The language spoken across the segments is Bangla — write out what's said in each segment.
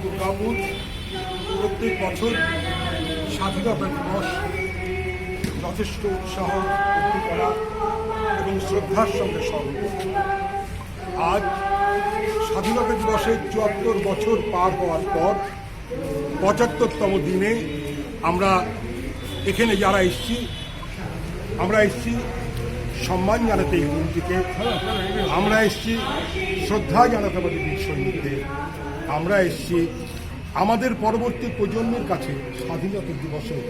দুর্গাপুর প্রত্যেক বছর স্বাধীনতা দিবস যথেষ্ট উৎসাহ, উদ্দীপনা এবং শ্রদ্ধার সঙ্গে স্মরণ করছে। আজ স্বাধীনতা দিবসের ৭৪ বছর পার হওয়ার পর ৭৫তম দিনে আমরা এখানে যারা এসেছি, আমরা এসেছি সম্মান জানাতে এই দিনটিকে, আমরা এসেছি শ্রদ্ধা জানাতে আমাদের বীর সৈনিকদের, আমরা এসেছি আমাদের পরবর্তী প্রজন্মের কাছে স্বাধীনতা দিবসের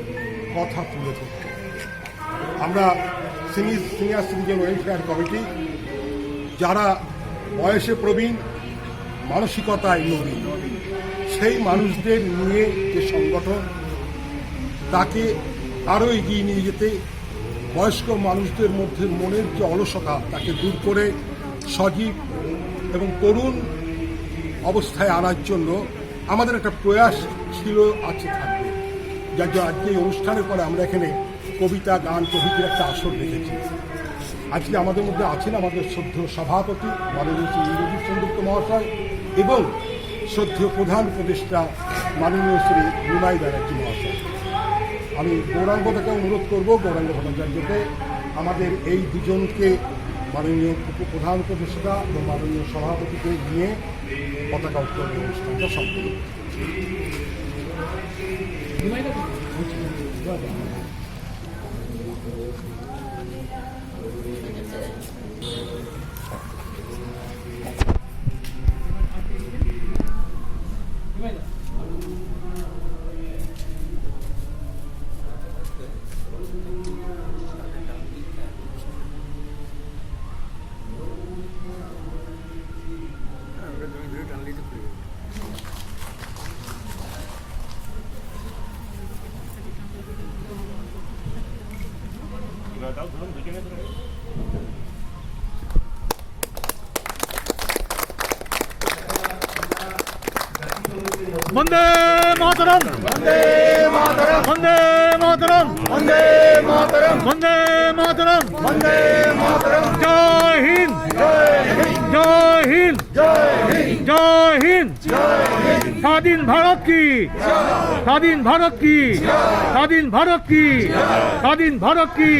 কথা তুলে ধরতে। আমরা সিনিয়র সিটিজেন ওয়েলফেয়ার কমিটি, যারা বয়সে প্রবীণ, মানসিকতায় নবীন, সেই মানুষদের নিয়ে যে সংগঠন, তাকে আরও এগিয়ে নিয়ে যেতে, বয়স্ক মানুষদের মধ্যে মনের যে অলসতা তাকে দূর করে সজীব এবং তরুণ অবস্থায় আনার জন্য আমাদের একটা প্রয়াস ছিল, আছে, থাকবে। যার জন্য আজকে এই অনুষ্ঠানের পরে আমরা এখানে কবিতা, গান প্রভৃতির একটা আসর রেখেছি। আজকে আমাদের মধ্যে আছেন আমাদের শ্রদ্ধেয় সভাপতি মাননীয় শ্রী ইন্দ্রজিৎ সেনগুপ্ত মহাশয় এবং শ্রদ্ধেয় প্রধান উপদেষ্টা মাননীয় শ্রী নিমাই ব্যানার্জি মহাশয়। আমি গৌরাঙ্গ থেকে অনুরোধ করব, গৌরাঙ্গ ভট্টাচার্যকে আমাদের এই দুজনকে মাননীয় প্রধান উপদেষ্টা এবং মাননীয় সভাপতিকে নিয়ে পতাকা উত্তোলন অনুষ্ঠানটা সম্পন্ন বন্দে মাতরম, বন্দে মাতরম, বন্দে মাতরম, বন্দে মাতরম, বন্দে মাতরম, বন্দে মাতরম। জয় হিন্দ, জয় হিন্দ, জয় হিন্দ, স্বাধীন ভারত কি, স্বাধীন ভারত কি, স্বাধীন ভারত কি, স্বাধীন ভারত কি।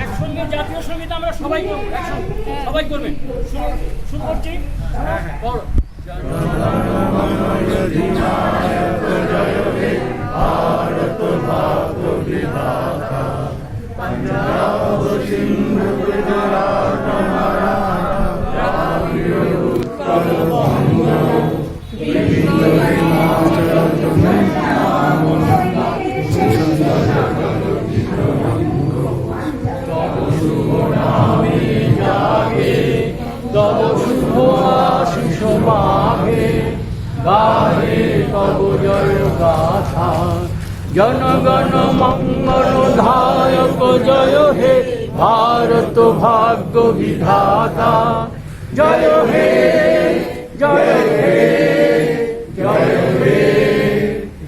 একসঙ্গে জাতীয় সঙ্গীত আমরা সবাই করব, সবাই করবেন। শুরু করছি। ভারত ভাগ্য বিধাতা, পঞ্জাব সিন্ধু গুজরাট মারাঠা, উত্তর বঙ্গ, হিমাচল যমুনা, তব শুভ আশিস মাঘে গাহে তব জয় গাথা। জনগণ মঙ্গল ধায়ক জয় হে ভারত ভাগ্য বিধাতা। জয় হে, জয় হে, জয় হে,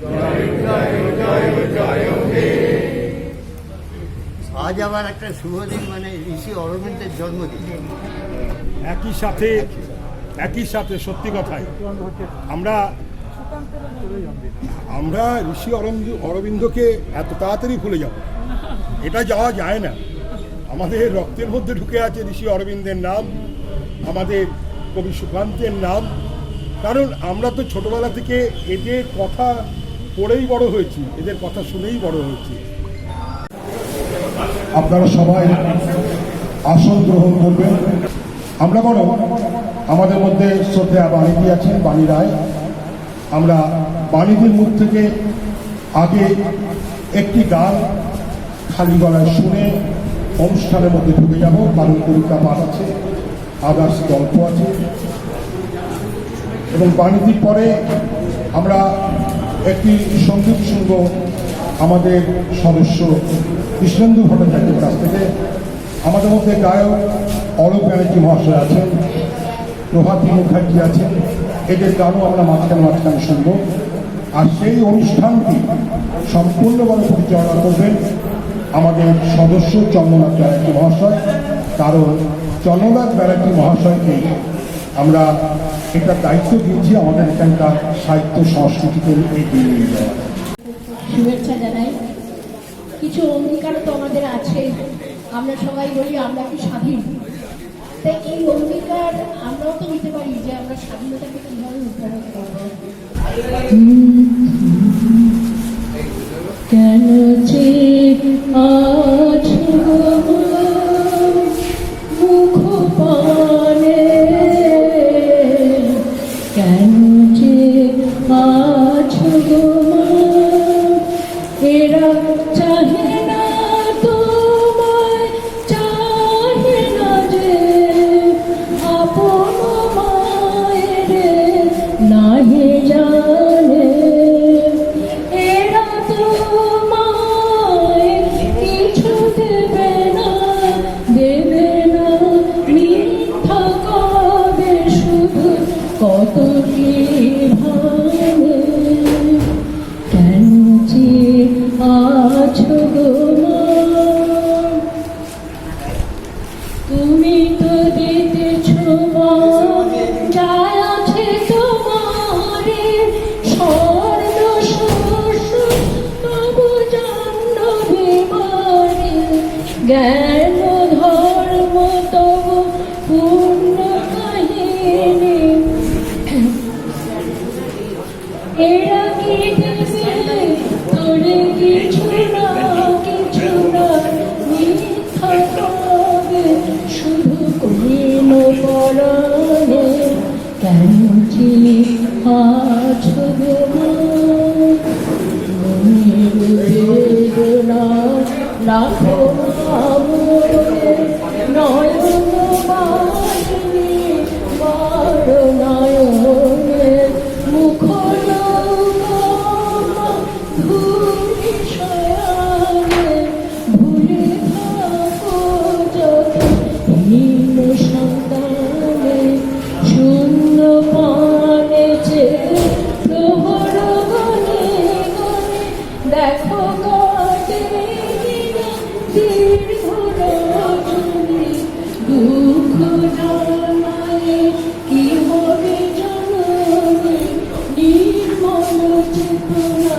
জয় জয় জয় জয় হে। আজ আবার একটা শুভ দিন, মানে ঋষি অরবিন্দের জন্মদিন। একই সাথে সত্যি কথাই আমরা ঋষি অরবিন্দকে এত তাড়াতাড়ি ভুলে যাব, এটা যাওয়া যায় না। আমাদের রক্তের মধ্যে ঢুকে আছে ঋষি অরবিন্দের নাম, আমাদের কবি সুকান্তের নাম। কারণ আমরা তো ছোটবেলা থেকে এদের কথা পড়েই বড় হয়েছি, এদের কথা শুনেই বড় হয়েছি। আপনারা সবাই আসন গ্রহণ করবেন। আমরা বড় আমাদের মধ্যে শ্রদ্ধা বাণীদি আছেন, বাণী রায়। আমরা বাণীদির মুখ থেকে আগে একটি গান খালি গলায় শুনে অনুষ্ঠানের মধ্যে ঢুকে যাব। কারণ কবিতা পাঠ আছে, আদার্স গল্প আছে, এবং বাণীদির পরে আমরা একটি সঙ্গীত শুনব আমাদের সদস্য কৃষ্ণেন্দু ভট্টাচার্যের কাছ থেকে। আমাদের মধ্যে গায়ক অলোক ব্যানার্জি মহাশয় আছেন, প্রভাতী মুখার্জি আছেন, এদের গানও আমরা মাঝখানে শুনব। আর সেই অনুষ্ঠানটি সম্পূর্ণভাবে পরিচালনা করবেন আমাদের সদস্য চন্দ্রনাথ ব্যানার্জি মহাশয়। কারণ চন্দ্রনাথ ব্যানার্জি মহাশয়কে আমরা এটা দায়িত্ব দিয়েছি আমাদের এখানকার সাহিত্য সংস্কৃতিকে এগিয়ে নিয়ে যাওয়া। শুভেচ্ছা জানাই। কিছু অঙ্গীকারও তো আমাদের আছে, আমরা সবাই বলি আমরা কি স্বাধীন, তাই এই অঙ্গীকার আমরাও তো নিতে পারি যে আমরা স্বাধীনতাকে কীভাবে উপভোগ করব। কেন যে আছো মুখ পানে, কেন যে আছো এরা চাহে না তোমায়, চাহে না যে আপন মায়ের নাহি জানে, এরা তোমায় কিছু দেবে না, দেবে না, মিথ্যা কবে শুধু কত কি ভাবে, কেন যে আছো গো মা, তুমি তো দিতেছ মা যা আছে তোমারে, স্বর্ণ শস্য তবু জাহ্নবী মারে, জ্ঞান ধর্ম তবু পূর্ণ কাহিনী, এরা কি দেবে তোরে কিছু না, কিছু না, মিথ্যা কবে শুধু করিল পরাণে, কেন যে আছো গো মা, মনের বেদনা লাখো আমরে, নয়ন বাহিনী বড় নয়নে, মুখ ধূলি শয়ানে, ভুলে থাকো যত হীন সন্তানে, শূন্য পানে চেয়ে প্রহর গনে গনে, দেখো কাটে কিনা দীর্ঘ রজনী, দুঃখ জানায় কি হবে জননী, নির্মল চেতনা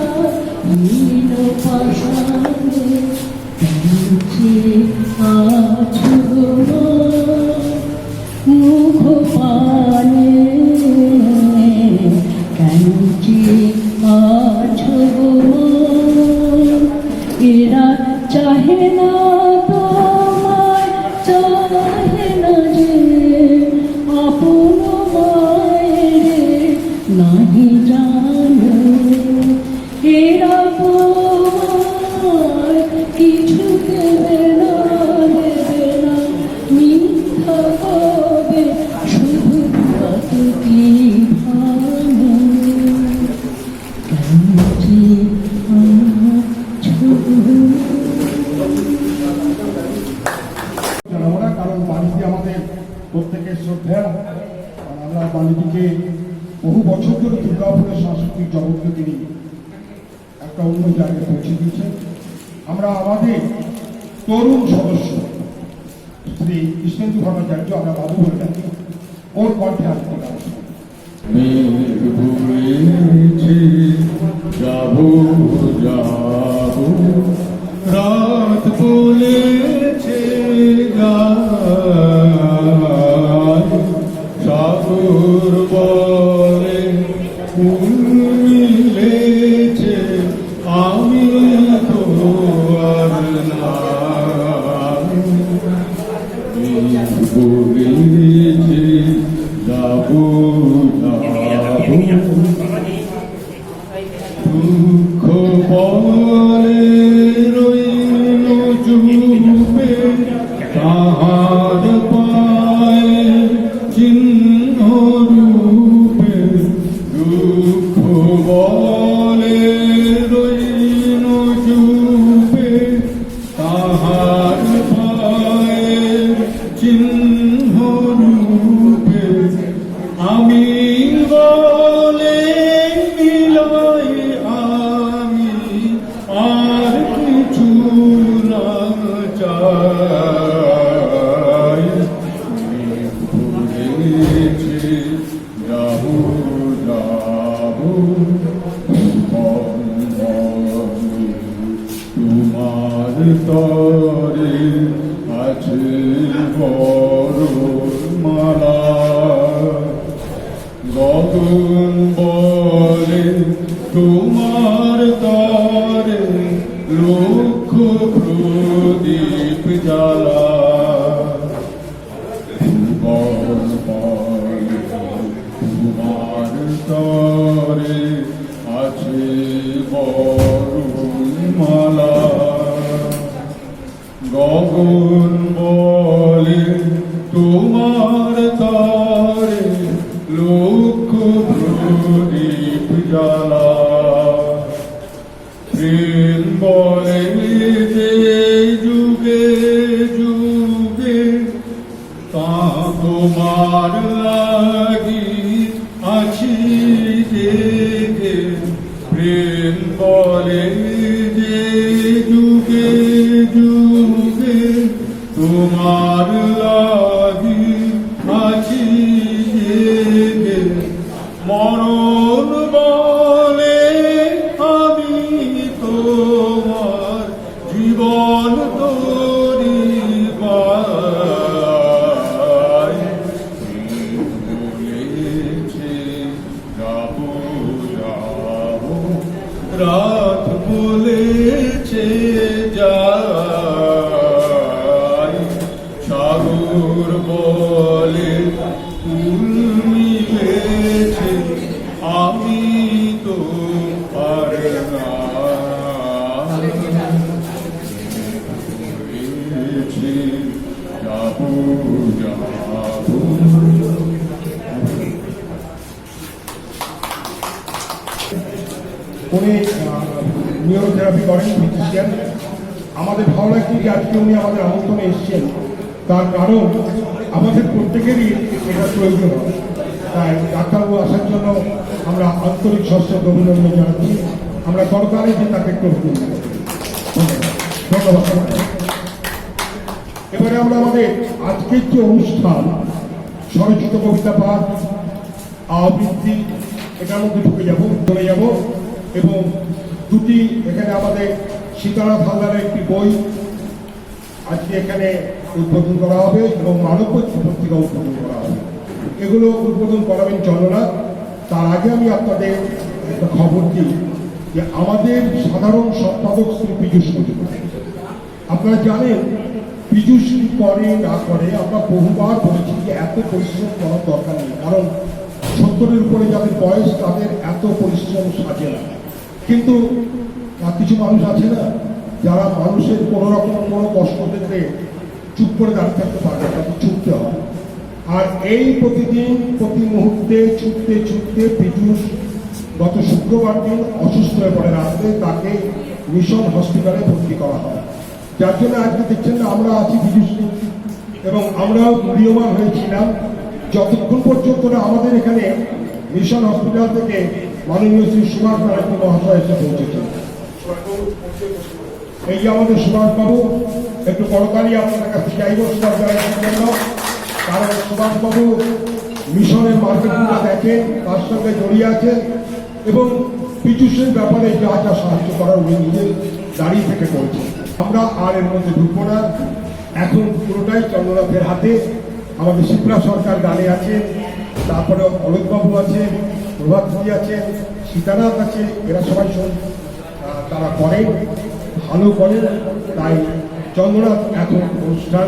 হীন পাষাণে, যে আছো গো মা, মুখ পানে, কেন যে আছো গো মা, এরা চাহে না তোমায়, চাহে না যে আপন মায়ের নাহি জানো, এরা তোমায় কিছু দেবে না, দেবে না, মিথ্যা কবে শুধু কত কি ভাবে, কেন যে আছো গো মা। জানাবো না, কারণ বাণীজি আমাদের প্রত্যেকের শ্রদ্ধা। আমরা বাণীজিকে বহু বছর ধরে দুর্গাপুরের সাংস্কৃতিক জগৎকে তিনি একটা অন্য জায়গায় পৌঁছে দিয়েছেন। আমরা আমাদের তরুণ সদস্য শ্রী কৃষ্ণেন্দু ভট্টাচার্য, আমরা বাবু বলে ডাকি, ওর কণ্ঠে আসতে পারছি। মেঘ বলেছে যাবো যাবো, রাত বলেছে গায়, সাগর বলে ফুল মিলেছে, আমি তো আর নাই, মেঘ বলেছে যাবো যাবো, দুঃখ বলে রইল চুপে, তাহার পায়ে চিহ্ন রূপে, দুঃখ গগন বলে তোমার তরে লক্ষ প্রদীপ জ্বালা ভুবন বলে তোমার তরে আছে বরুণমালা গগন বলে তোমার তরে লক্ষ প্রদীপ জ্বালা প্রেম বলে যে যুগে যুগে তা তোমার লাগি আছি জেগে প্রেম বলে যে যুগে যুগে তোমার লাগি আছি জেগে মরণ বলে আমি তোমার জীবন তরি বলেছে যাবো যাবো রাত বলেছে যাই সাগর বলে তুমি বেছে আমি তো আর না বলেছে যাবো যাবো উনি নিউরোথেরাপি করেন ফিজিশিয়ান। আমাদের ভালো লাগছে যে আজকে উনি আমাদের আমন্ত্রণে এসেছেন, তার কারণ আমাদের প্রত্যেকেরই এটা প্রয়োজন হয়। তাই ডাক্তারবাবু আসার জন্য আমরা আন্তরিক সশ্রদ্ধ অভিনন্দন জানাচ্ছি। আমরা দরকারে যে তাকে একটু ধন্যবাদ। এবারে আমরা আমাদের আজকের যে অনুষ্ঠান স্বরচিত কবিতা পাঠ আবৃত্তি এটার মধ্যে চলে যাব এবং দুটি এখানে আমাদের সীতানাথ হালদারের একটি বই আজকে এখানে উদ্বোধন করা হবে এবং মানব পত্রিকা উদ্বোধন করা হবে। এগুলো উদ্বোধন করাবেন চন্দ্রনাথ। তার আগে আমি আপনাদের একটা খবর দিই যে আমাদের সাধারণ সম্পাদক শ্রী পীযূষ মজুমদার, আপনারা জানেন পীযূষ কি করে না করে আমরা বহুবার বলেছি যে এত পরিশ্রম করার দরকার নেই, কারণ 70-এর উপরে যাদের বয়স তাদের এত পরিশ্রম সাজে না। কিন্তু কিছু মানুষ আছে না যারা মানুষের কোনো রকম কোনো কষ্ট দেখলে চুপ করে দাঁড়িয়ে থাকতে পারে না, তাকে ছুটতে হয়। আর এই প্রতিদিন প্রতি মুহূর্তে ছুটতে ছুটতে পীযূষ গত শুক্রবার দিন অসুস্থ হয়ে পড়ে রাত্রে, তাকে মিশন হসপিটালে ভর্তি করা হয়। যার জন্য আজকে দেখছেন না আমরা আছি পীযূষ এবং আমরাও উদীয়মান হয়েছিলাম যতক্ষণ পর্যন্ত না আমাদের এখানে মিশন হসপিটাল থেকে মাননীয় শ্রী সুভাষ ব্যানার্জি মহাশয় এসে পৌঁছেছেন। এই যে আমাদের সুভাষবাবু, একটু করতালি আপনাদের কাছে চাইব সুভাষবাবুর জন্য, কারণ সুভাষবাবু মিশনের মার্কেটিংটা দেখেন, তার সঙ্গে জড়িয়ে আছে এবং পীযূষের ব্যাপারে যা যা সাহায্য করার উনি নিজে দাঁড়িয়ে থেকে করছেন। আমরা আর এর মধ্যে ঢুকবো না, এখন পুরোটাই চন্দ্রনাথের হাতে। আমাদের শিপ্রা সরকার গানে আছে, তারপরে অলোকবাবু আছে, প্রভাতী আছে, সীতানাথ আছে, এরা সবাই তারা করেন, ভালো করেন। তাই চন্দ্রনাথ এখন অনুষ্ঠান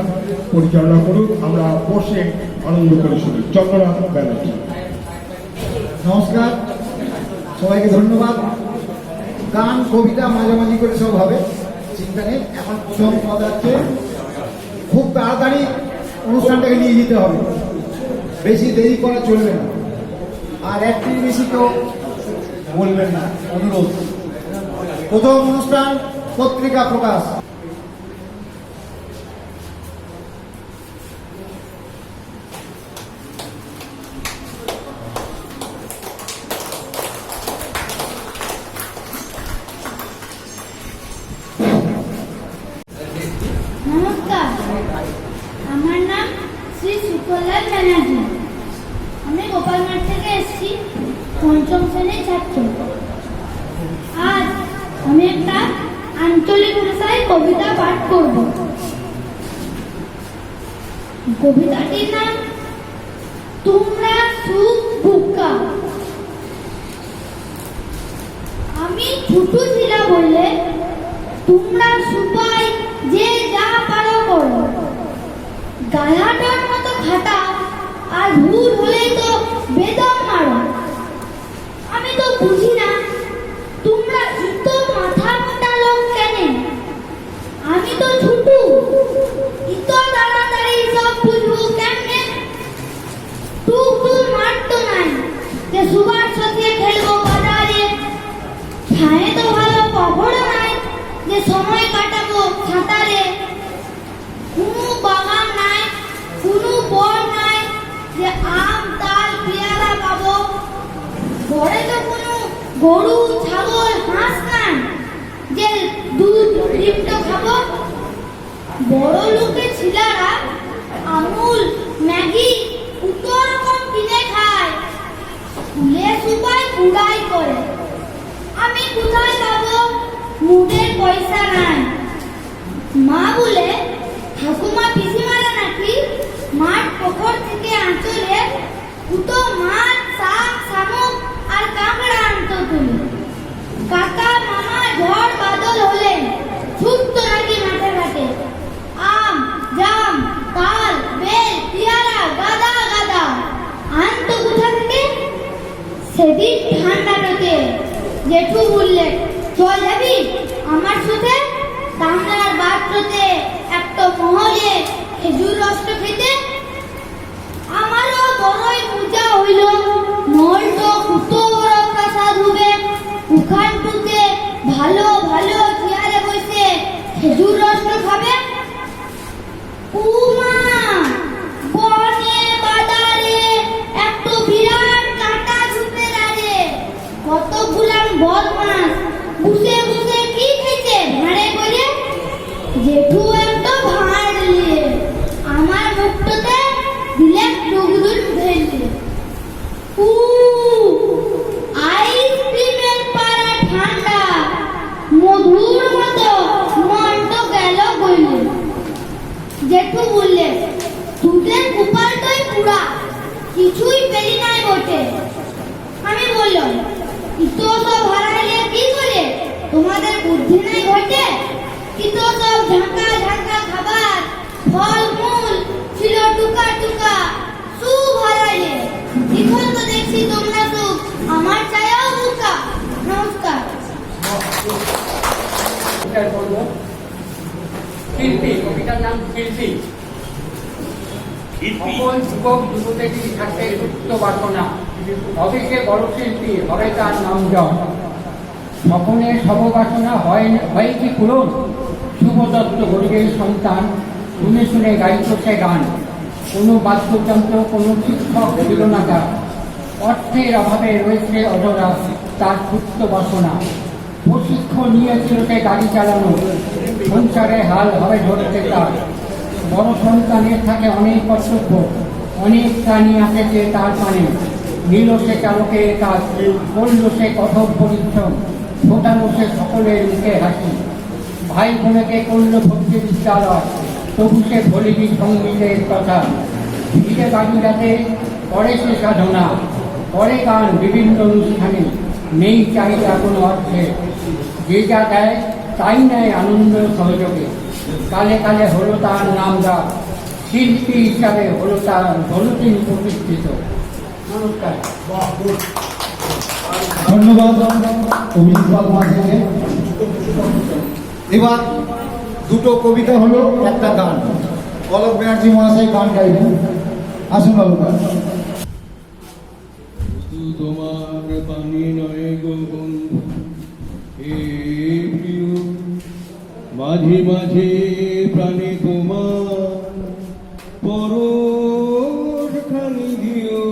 পরিচালনা করুক, আমরা বসে আনন্দ করে শুনি। চন্দ্রনাথ ব্যানার্জি। নমস্কার, সবাইকে ধন্যবাদ। গান কবিতা মাঝামাঝি করে সব হবে, চিন্তা নেই। এখন প্রথম কথা হচ্ছে খুব তাড়াতাড়ি অনুষ্ঠানটাকে নিয়ে যেতে হবে, বেশি দেরি করা চলবে না, আর একটির বেশি কেউ বলবেন না, অনুরোধ। প্রথম অনুষ্ঠান পত্রিকা প্রকাশ। নমস্কার, আমার নাম শ্রী সুকলাল ব্যানার্জি। আমি গোপালমাঠ থেকে এসেছি, পঞ্চম শ্রেণীর ছাত্র। আজ আমি একটা আঞ্চলিক ভাষায় কবিতা পাঠ করব। কবিতাটির নাম তোমরা সুখ বুকা। গায়ে তো ভালো কখনো নাই যে সময় কাটাবো সাঁতারে, কোনো বাগান নাই, কোনো বন নাই যে আম তাল পেয়ারা পাবো, ঘরে তো কোনো গরু ছাগল হাঁস নাই যে দুধ ডিমটা খাবো। বড় লোকের ছিলারা আমুল ম্যাগি কত রকম কিনে খায়, স্কুলে সবাই বুড়াই করে, আমি কোথায় পাবো, মুখের পয়সা নাই। মা বলে ঠাকুমা পিসিমারা নাকি মাঠ পুকুর থেকে আঁচলে কত মাছ শাক শামুক আর কাঁকড়া আনতো তুলে। কাকা মামা ঝড় বাদল হলে ছুটতো নাকি মাঠে ঘাটে, আম জাম তাল বেল পেয়ারা গাদা গাদা আনতো কোথা থেকে। সেদিন ঠান্ডাটাতে জেঠু বললে চল যাবি আমার সাথে কামলার বাড়িতে একটা মহলে খেজুর রস খেতে। আমারও বড়ই পূজা হইল, মহলটো কত বড় প্রাসাদ হবে, ওখানটুতে ভালো ভালো চেয়ারে বসে খেজুর রস খাবে। উমা বনে বাজারে একটা বিরাট কাঁটা ঝুপে দাঁড়ে, কতগুলাম বদমাস বসে বসে কি খেয়েছে ভাঁড়ে করে। জেঠু একটা ভাঁড় নিয়ে আমার মুখটাতে দিলে টুকরুন ফেললে। উ আইসক্রিমের পাড়া ঠান্ডা মধুর মতো মনটা গেল বললে। জেঠু বললে দুধের কুপালটাই পুরা, কিছুই পেলি নাই বটে। আমি বললাম ইতো সব হারাইলে কি করে, তোমাদের বুদ্ধি নাই ঘটে। ইতো সব ঝাঁকা ঝাঁকা খাবার ফল মূল ছিল টুকা টুকা, সুখ হারাইলে। এখন তো দেখছি তোমরা সুখ আমার চায়াও বুকা। নমস্কার। শিল্পী, কবিতার নাম শিল্পী। সকল যুবক যুবতীদের থাকে সুপ্ত বাসনা, হবে সে বড় শিল্পী, হবে তার নাম জপ। সকলের সববাসনা হয় কি পূরণ, শুভদত্ত গরিবের সন্তান শুনে শুনে গাইত সে গান। কোনো বাদ্যযন্ত্র কোনো শিক্ষক ছিল না তার, অর্থের অভাবে রয়েছে অজরা তার সুপ্ত বাসনা। প্রশিক্ষণ নিয়েছিল সে গাড়ি চালানো, সংসারে হাল হবে ধরতে তার। বড় সন্তানের থাকে অনেক কর্তব্য, অনেক প্রাণী আসেছে তার পানে। নিল সে চালকের কাজ, করল সে কঠোর পরিশ্রম, ফোটালো সে সকলের মুখে হাসি। ভাই বোনকে করল ভক্তি বিদ্যালয়, তবু সে ভুলিবি সঙ্গীতের কথা। ধীরে বাড়িরাতে করে সে সাধনা, করে গান বিভিন্ন অনুষ্ঠানে, নেই চাহিদা কোনো অর্থে। যে যা দেয় তাই নেয় আনন্দ সহযোগে। কালে কালে হলো তার নাম ডাক, শিল্পী হিসাবে হলো তিনি প্রতিষ্ঠিত। নমস্কার। ধন্যবাদ অভিজিৎ মহাশয়কে। এবার দুটো কবিতা হলো, একটা গান। অলোক ব্যানার্জি মহাশয় গান গাইবেন, আসুন অলোক। তোমার পানি নয় গো বন্ধু হে প্রিয়, মাঝে মাঝে প্রাণে তোমার পরশ খানি দিও।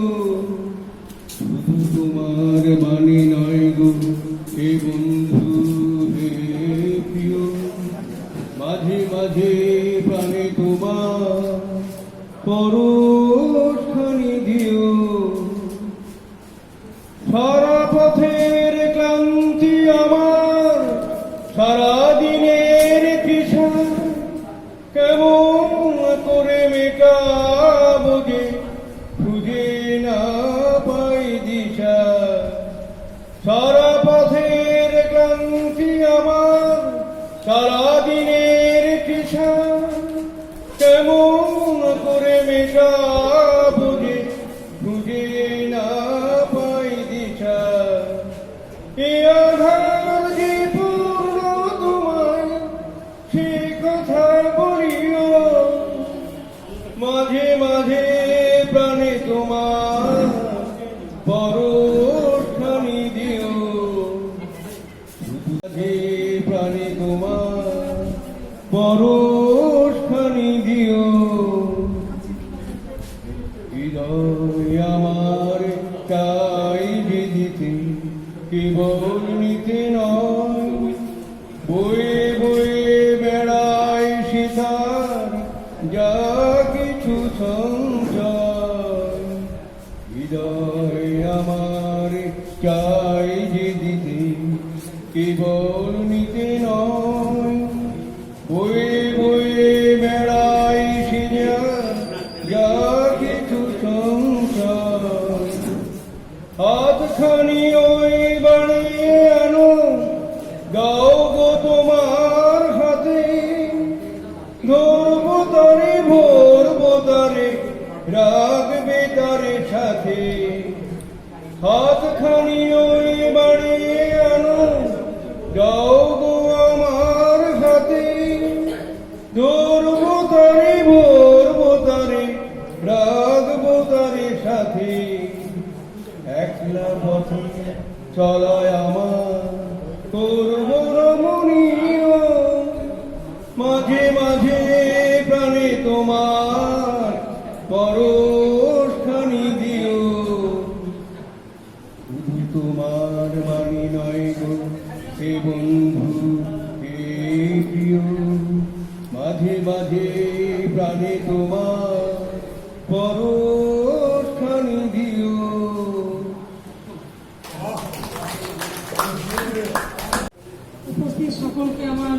শুধু তোমার পানি নয় গো হে বন্ধু হে প্রিয়, মাঝে মাঝে প্রাণে তোমার পরশ খানি দিও। সারা পথের ক্লান্তি আমার, সারা দিনের তৃষা, কেমন করে মেটাবো যে খুঁজে না পাই দিশা। সারা পথের ক্লান্তি আমার, সারা দিনের তৃষা, কেমন করে মেটাবো যে খুঁজে না পাই দিশা। এ আধার যে পূর্ণ তোমায় সে কথা বলিও, মাঝে মাঝে প্রাণে তোমার পরশ খানি দিও। পরশখানি দিও। হৃদয় আমার চাই যে দিতে, কেবল নিতে নয়। বয়ে বয়ে বেড়ায় সীতার যা কিছু সঞ্চয়। হৃদয় আমার চাই যে দিতে, কেবল নিতে নয়। বয়ে বয়ে বেড়ায় সীতার যা কিছু সঞ্চয়। হাতখানি ওই বানিয়ে আনো, দাও গো তোমার হাতে। ধরবো তারে ভরবো তারে, রাখবে তারে সাথে। হাতখানি ওই বানিয়ে আনো, দাও গো আমার হাতে। ধরবো তারে ভরবো তারে, রাখবো তারে সাথে। একলা পথে চলায় আমার করব রমণীয়। মাঝে মাঝে প্রাণে তোমার পরশখানি দিও। শুধু তোমার বাণী নয় গো হে বন্ধু হে প্রিয়। মাঝে মাঝে প্রাণে তোমার পরশখানি দিও। উপস্থিত সকলকে আমার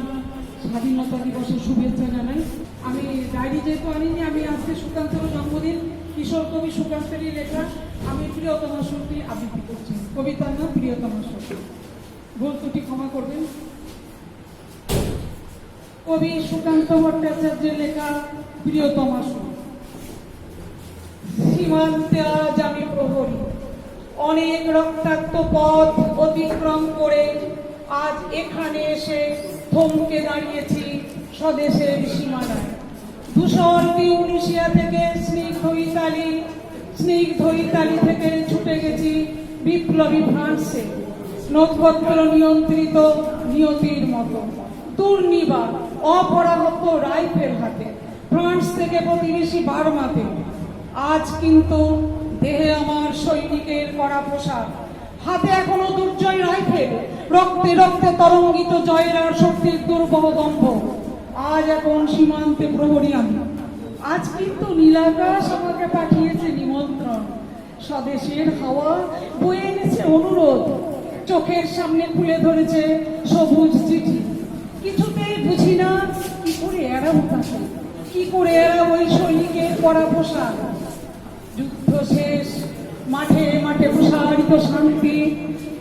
স্বাধীনতা দিবসের শুভেচ্ছা জানাই। আমি ডায়েরি যেহেতু আনিনি, আমি আজকে সুকান্তের জন্মদিন, কিশোর কবি সুকান্তেরই লেখা আমি প্রিয়তমা সুরটি আবৃত্তি করছি। কবিতার নাম প্রিয়তমা সুর। ভুল ত্রুটি ক্ষমা করবেন। কবি সুকান্ত ভট্টাচার্যের লেখা প্রিয়তমা সুর। সীমান্তে আজ আমি প্রহরী, অনেক রক্তাক্ত পথ অতিক্রম করে আজ এখানে এসে থমকে দাঁড়িয়েছি স্বদেশের সীমানায়। ধূসর তিউনিসিয়া থেকে স্নিগ্ধ ইতালি থেকে ছুটে গেছি বিপ্লবী ফ্রান্সে, নক্ষত্র নিয়ন্ত্রিত নিয়তির মতো দুর্নিবার অপরাহত রাইফেল হাতে, ফ্রান্স থেকে প্রতিবেশী বার্মাতে। আজ কিন্তু দেহে আমার সৈনিকের করা পোশাক, হাতে এখনো দুর্জয় রাইফেল, রক্তে রক্তে তরঙ্গিত জয়ের আর শক্তির দুর্বহ দম্ভ। আজ এখন সীমান্তে প্রহরী আমি। আজ কিন্তু নীলাকাশ আমাকে পাঠিয়েছে নিমন্ত্রণ, স্বদেশের হাওয়া বয়ে এনেছে অনুরোধ, চোখের সামনে খুলে ধরেছে সবুজ চিঠি। কিছুতেই বুঝি না কি করে এড়াবো তাকে, কি করে এড়াবো ওই সৈনিকের পরা পোশাক। যুদ্ধ শেষ, মাঠে মাঠে প্রসারিত শান্তি,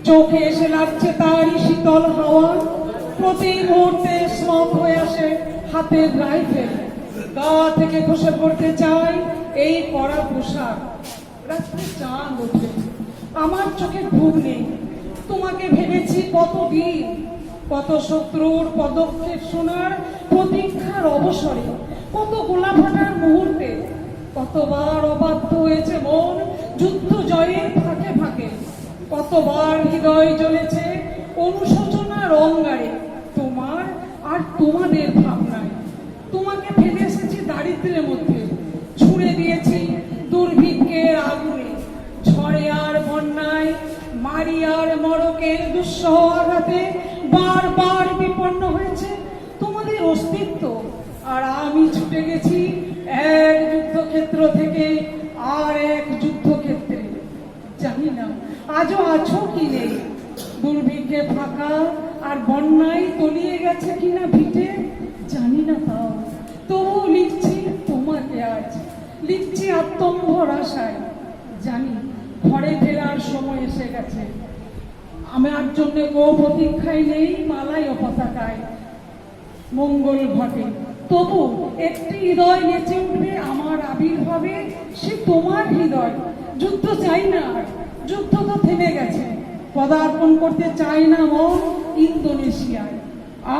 চোখে এসে লাগছে তারই শীতল হাওয়া। প্রতি মুহূর্তে স্মক হয়ে আসে হাতের রাইফেল, গা থেকে খসে পড়তে চাই এই পরা পোশাক। রাত্রে চাঁদ ওঠে, আমার চোখে ঘুম নেই। তোমাকে ভেবেছি কতদিন, কত শত্রুর পদক্ষেপ শোনার প্রতীক্ষার অবসরে, কত গোলাফাটার মুহূর্তে, কতবার অবাধ্য হয়েছে মন যুদ্ধ জয়ের ফাঁকে ফাঁকে, কতবার হৃদয় জ্বলেছে অনুশোচনার অঙ্গারে তোমার আর তোমাদের ভাবনায়। তোমাকে ফেলে এসেছি দারিদ্র্যের মধ্যে, ছুঁড়ে দিয়েছি দুর্ভিক্ষের আগুনে, ঝড়ে আর বন্যায়, মারি আর মরকের দুঃসহ আঘাতে বারবার বিপন্ন হয়েছে তোমাদের অস্তিত্ব। আর আমি ছুটে গেছি এক যুদ্ধক্ষেত্র থেকে আর এক যুদ্ধক্ষেত্রে। জানি না আজও আছো কি নেই, দুর্ভিক্ষে ফাঁকা আর বন্যায় তলিয়ে গেছে কিনা ভিটে, জানি না তাও। তবু লিখছি তোমাকে আজ, লিখছি আত্মম্ভর আশায়। জানি ঘরে ফেরার সময় এসে গেছে, আমার জন্য কেউ প্রতীক্ষায় নেই মালাই ও পতাকায় মঙ্গল ঘটে। তবু একটি হৃদয় নেচে উঠবে আমার আবির্ভাবে, সে তোমার হৃদয়। যুদ্ধ চাই না আর, যুদ্ধ তো থেমে গেছে, পদার্পণ করতে চাই না মন ইন্দোনেশিয়ায়।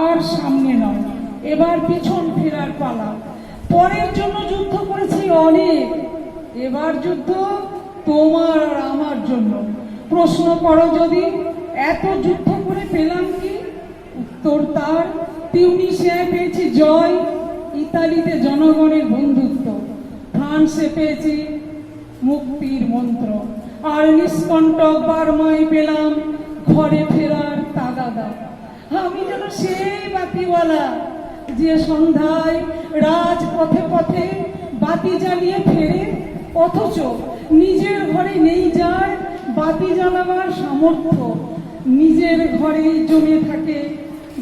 আর সামনে নয়, এবার পিছন ফেরার পালা। পরের জন্য যুদ্ধ করেছি অনেক, এবার যুদ্ধ তোমার আর আমার জন্য। প্রশ্ন করো যদি এত যুদ্ধ করে পেলাম কি, উত্তর তার তিউনিসিয়ায় পেয়েছি জয়, ইতালিতে জনগণের বন্ধুত্ব, ফ্রান্সে পেয়েছি মুক্তির মন্ত্র, আর নিষ্কণ্টক বার্মায় পেলাম ঘরে ফেরার তাগাদা। আমি যেন সেই বাতিওয়ালা যে সন্ধ্যায় রাজপথে পথে বাতি জ্বালিয়ে ফেরে, অথচ নিজের ঘরে নেই যার বাতি জ্বালাবার সামর্থ্য, নিজের ঘরেই জমে থাকে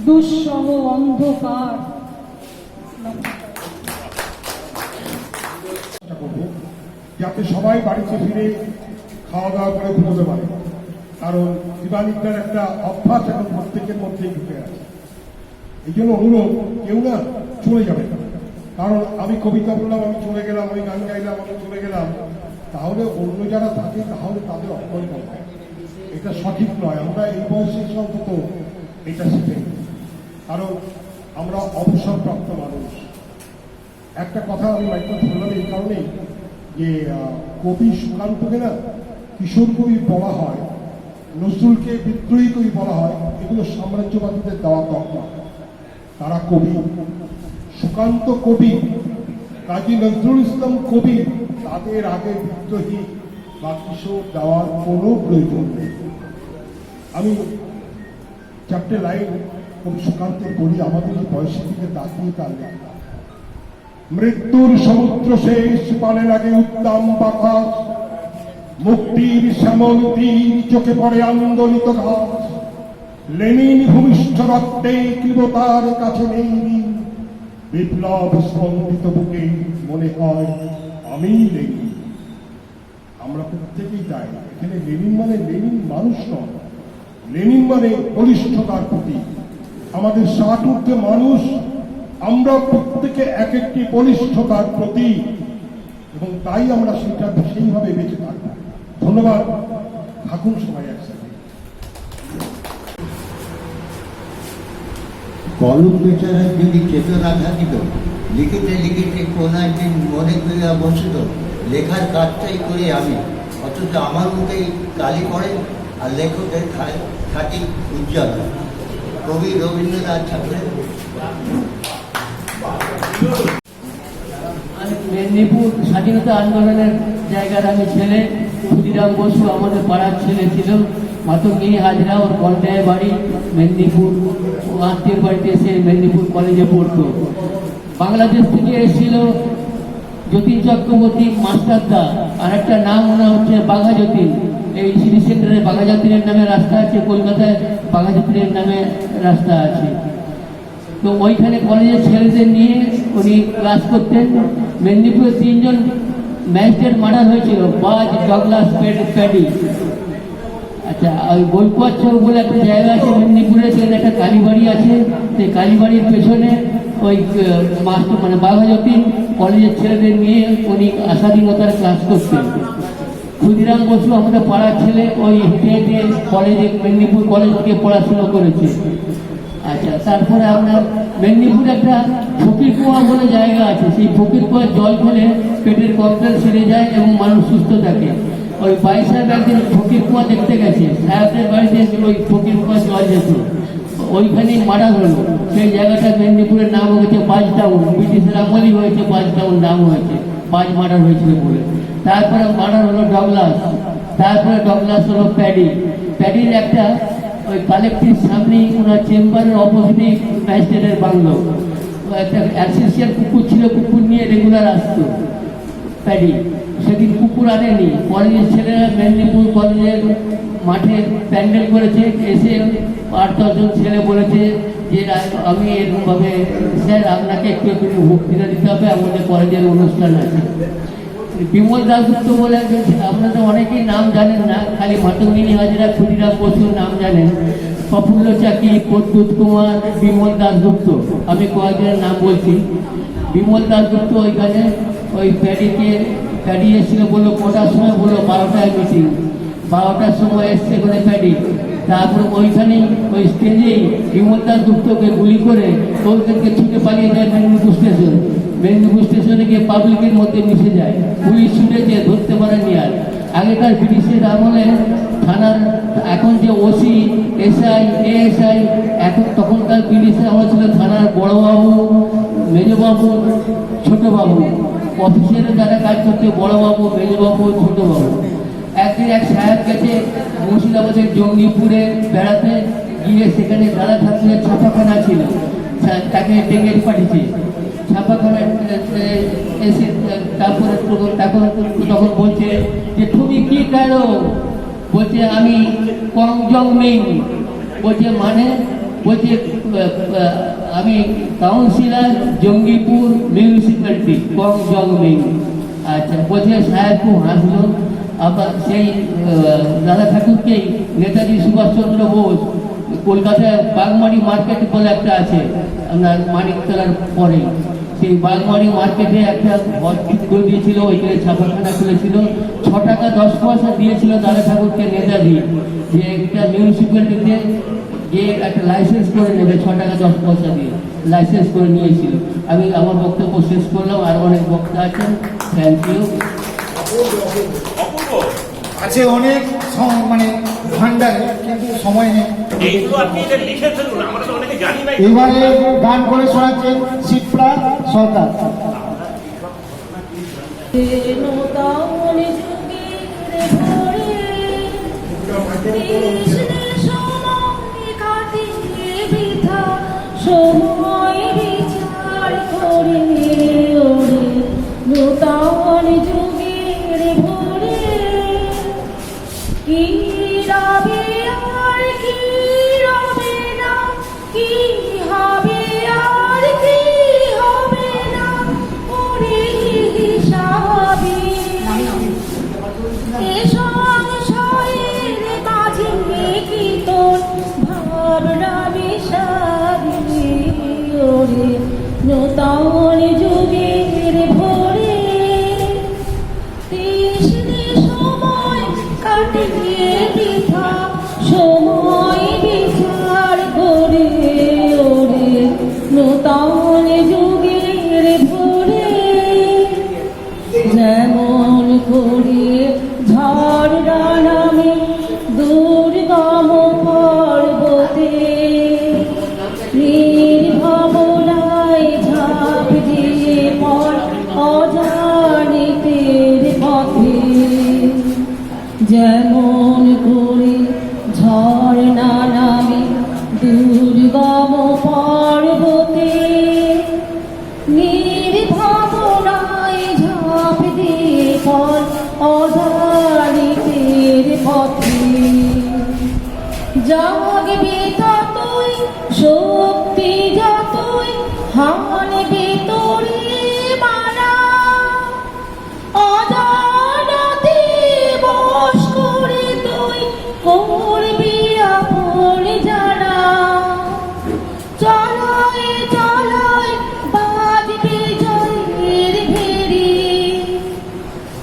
দুঃসহ অন্ধকার। চেষ্টা করবো যাতে সবাই বাড়িতে ফিরে খাওয়া দাওয়া করে ঘুমোতে পারে, কারণ দিবালিকার একটা অভ্যাস এখন প্রত্যেকের মধ্যেই ঢুকে আছে। এই জন্য অনুরোধ, কেউ না চলে যাবে না, কারণ আমি কবিতা বললাম, আমি চলে গেলাম, আমি গান গাইলাম, আমি চলে গেলাম, তাহলে অন্য যারা থাকে তাহলে তাদের অপমান করবে, এটা সঠিক নয়। আমরা এই বয়সে অন্তত এটা শিখে নিই, কারণ আমরা অবসরপ্রাপ্ত মানুষ। একটা কথা আমি মাইকটা বললাম এই কারণেই যে কবি সুকান্তকে না কিশোর কবি বলা হয়, নজরুলকে বিদ্রোহী কবি বলা হয়, এগুলো সাম্রাজ্যবাদীদের দেওয়া তকমা। তারা কবি, সুকান্ত কবি, কাজী নজরুল ইসলাম কবি, তাদের আগে বিদ্রোহী বা কিশোর দেওয়ার কোনো প্রয়োজন নেই। আমি চারটে লাইন কবি সুকান্তের বলি, আমাদের এই বয়সের দিকে তাকিয়ে তার লেখা। মৃত্যুর সমুদ্র শেষ পানে লাগে উদ্দাম বাতাস, মুক্তির শ্যামল তীর চোখে পড়ে আন্দোলিত ঘাস, লেনিন ভূমিষ্ঠ রক্তে কৃপতার কাছে নেই ঋণ, বিপ্লব স্পন্দিত বুকে মনে হয় আমি লেনিন। আমরা প্রত্যেকেই তাই। এখানে লেনিন মানে লেনিন মানুষ নয়, লেনিন মানে বলিষ্ঠতার প্রতীক। আমাদের 60 ঊর্ধ্বে মানুষ, আমরা প্রত্যেকে এক একটি বলিষ্ঠতার প্রতীক, এবং তাই আমরা সেটা সেইভাবে বেঁচে থাকব। ধন্যবাদ, থাকুন সবাই একসাথে। কলম বেচারার যদি চেতনা থাকিত, লিখিতে লিখিতে কোন একদিন মনে করিয়া বসিত, লেখার কাজটাই করি আমি, অথচ আমার মুখেই কালি পড়ে আর লেখকের খাঁটি উজ্জ্বল। কবি রবীন্দ্রনাথ ঠাকুরের। মেদিনীপুর স্বাধীনতা আন্দোলনের জায়গার আমি ছেলে, ক্ষুদিরাম বসু আমাদের পাড়ার ছেলে ছিল, মাতঙ্গিনী হাজরা ওর কলকাতায় বাড়ি, মেদিনীপুর আত্মীয় বাড়িতে এসে মেদিনীপুর কলেজে পড়তো। বাংলাদেশ থেকে এসেছিল যতীন চক্রবর্তী মাস্টারদা, আর একটা নাম মনে হচ্ছে বাঘা যতীন। এই সিটি সেন্টারে বাঘা যতীনের নামে রাস্তা আছে, কলকাতায় বাঘা যতীনের নামে রাস্তা আছে। তো ওইখানে কলেজের ছেলেদের নিয়ে উনি ক্লাস করতেন। মেদিনীপুরে 3 জন ম্যাজিস্ট্রেট মার্ডার হয়েছিল, বাজ, ডগলাস, প্যাডি। আচ্ছা, ওই বৈকুয়ার চৌক বলে একটা জায়গা আছে মেদিনীপুরে, সেখানে একটা কালীবাড়ি আছে। সেই কালীবাড়ির পেছনে ওই মাস্টার মানে বাঘা যতীন কলেজের ছেলেদের নিয়ে উনি স্বাধীনতার ক্লাস করতেন। ক্ষুদিরাম বসু আমাদের পাড়ার ছেলে, ওই হেঁটে কলেজে মেদিনীপুর কলেজ থেকে পড়াশোনা করেছে। আচ্ছা, তারপরে আপনার মেদিনীপুরে একটা ফকির কুয়া বলে জায়গা আছে, সেই ফকির কুয়ার জল খেলে পেটের কমপ্লেন সেরে যায় এবং মানুষ সুস্থ থাকে। ওই 22 সাহেব একদিন ফকির কুয়া দেখতে গেছে, সাহেবদের বাড়িতে ওই ফকির কুয়া জল যেত, ওইখানেই মার্ডার হলো। সেই জায়গাটা মেদিনীপুরের নাম হয়েছে বাজ টাউন, ব্রিটিশের আমলেই হয়েছে বাজ টাউন নাম হয়েছে, বাজ মার্ডার হয়েছিল বলে। তারপরে মার্ডার হলো ডগলাস, তারপরে ডগলাস হলো প্যাডি। প্যাডির একটা ওই কালেক্টিভ সামনেই ওনার চেম্বারের অপোজিটেই ম্যাজিস্ট্রেটের বাংলো, একটা অ্যাসোসিয়েট কুকুর ছিল, কুকুর নিয়ে রেগুলার আসতো প্যাডি। সেদিন কুকুর আনেনি, কলেজের ছেলেরা মেদিনীপুর কলেজের মাঠে প্যান্ডেল করেছে, এসে 8-10 জন ছেলে বলেছে যে আমি এরকমভাবে, স্যার আপনাকে একটু বক্তৃতা দিতে হবে, আমাদের কলেজের অনুষ্ঠান আছে। বিমল দাসগুপ্ত বলে একজন, আপনারা অনেকেই নাম জানেন না, খালি মাতঙ্গিনী হাজরা, ক্ষুদিরাম বসুর নাম জানেন। প্রফুল্ল চাকি, প্রদ্যুৎ কুমার, বিমল দাসগুপ্ত, আমি কয়েকজনের নাম বলছি। বিমল দাসগুপ্ত ওইখানে ওই প্যাডি এসেছিল, বললো কটার সময়, বললো 12টায় মিটিং, 12টার সময় এসছে ওখানে প্যাডি। তারপরে ওইখানেই ওই স্টেজেই বিমল দাসগুপ্তকে গুলি করে কলকাতাকে ছুটে পালিয়ে যায় মেদিনীপুর স্টেশন। মেদিনীপুর স্টেশনে গিয়ে পাবলিকের মধ্যে মিশে যায়, পুলিশ ছুটেছে, ধরতে পারেনি। আর আগেকার ব্রিটিশের আমলে থানার এখন যে ওসি, এসআই, এএসআই, এখন তখন তখনকার ব্রিটিশে আমরা ছিল থানার বড়বাবু, মেজবাবু, ছোটবাবু, অফিসিয়ালে যারা কাজ করছে বড়বাবু, মেজবাবু, ছোটবাবু। একদিন এক সাহেব গেছে মুর্শিদাবাদের জঙ্গিপুরে বেড়াতে, গিয়ে সেখানে দাদা ঠাকুরের ছাপাখানা ছিল, তাকে ডেকে পাঠিয়েছে ছাপাখানা। এসে তারপরে তখন বলছে যে তুমি কি করো? বলছে আমি কংজং মিং। বলছে মানে? বলছে আমি কাউন্সিলর জঙ্গিপুর মিউনিসিপ্যালিটি কংজং মিং। আচ্ছা, বলছে সাহেব খুব হাসলো। আবার সেই দাদা ঠাকুরকেই নেতাজি সুভাষচন্দ্র বোস কলকাতায় বাগমারি মার্কেট বলে একটা আছে আপনার মানিকতলার পরে, সেই বাগমারি মার্কেটে একটা ঘর ঠিক করে দিয়েছিল, ওইখানে ছাপাখানা খুলেছিল। 6 টাকা 10 পয়সা দিয়েছিল দাদা ঠাকুরকে নেতাজি, যে একটা মিউনিসিপ্যালিটিতে যে একটা লাইসেন্স করে নেবে 6 টাকা 10 পয়সা দিয়ে লাইসেন্স করে নিয়েছিল। আমি আমার বক্তব্য শেষ করলাম, আর অনেক বক্তা আছেন। Thank you. আছে অনেক মানে ভান্ডারে, কিন্তু সময় নেই। এবারে গান করে শোনাচ্ছেন শিপ্রা সরকার। সময় বিচার করে ওরে নূতন যুগের ভোরে কি রবে আর কি রবে না, কি হবে আর কি হবে না, ওরে হিসাবে এ সংসারের মাঝে কি তোর ভাবনা বিষাদে ওরে নূতন যুগের ভোরে তৃষ্ণে সময় কাটিয়ে বৃথা সময় বিচার করে ওরে নূতন যুগের ভোরে যেমন করে ঝড় নামে দুর্গম পর্বতে নির্ভাবনায় ঝাঁপ দিয়ে পর অজানিতের পথে, যেমন করে ঝর্ণা নামে দুর্গম পর্বতে নির্ভাবনায় ঝাঁপ দিয়ে পর অজানিতের পথে জাগবে ততই শক্তি যতই হানবে তোরে মারা, অজানাতে বশ করে তুই করবি আপন জানা। চলায় চলায় বাজবে জয়ের ভেরি,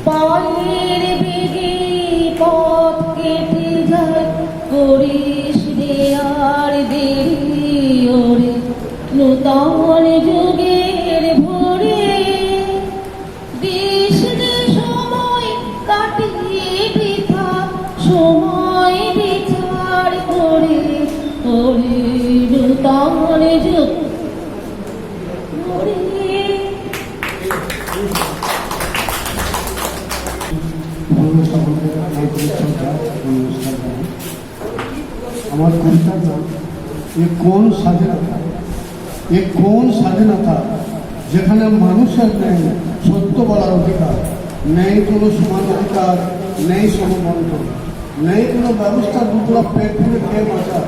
পায়ের বেগে পথ কেটে যায় করিস রে আর দেরি ওরে নূতন যুগের ভোরে দিস রে সময় কাটিয়ে বৃথা সময় বিচার করে ওরে নূতন যুগ ভোরে। আমার কবিতার নাম এ কোন স্বাধীনতা, এ কোন স্বাধীনতা যেখানে মানুষের নেই সত্য বলার অধিকার, নেই কোনো সমান অধিকার, নেই সমবন্টন, নেই কোনো ব্যবস্থা দুপুরা পেট ভরে খেয়ে বাঁচা।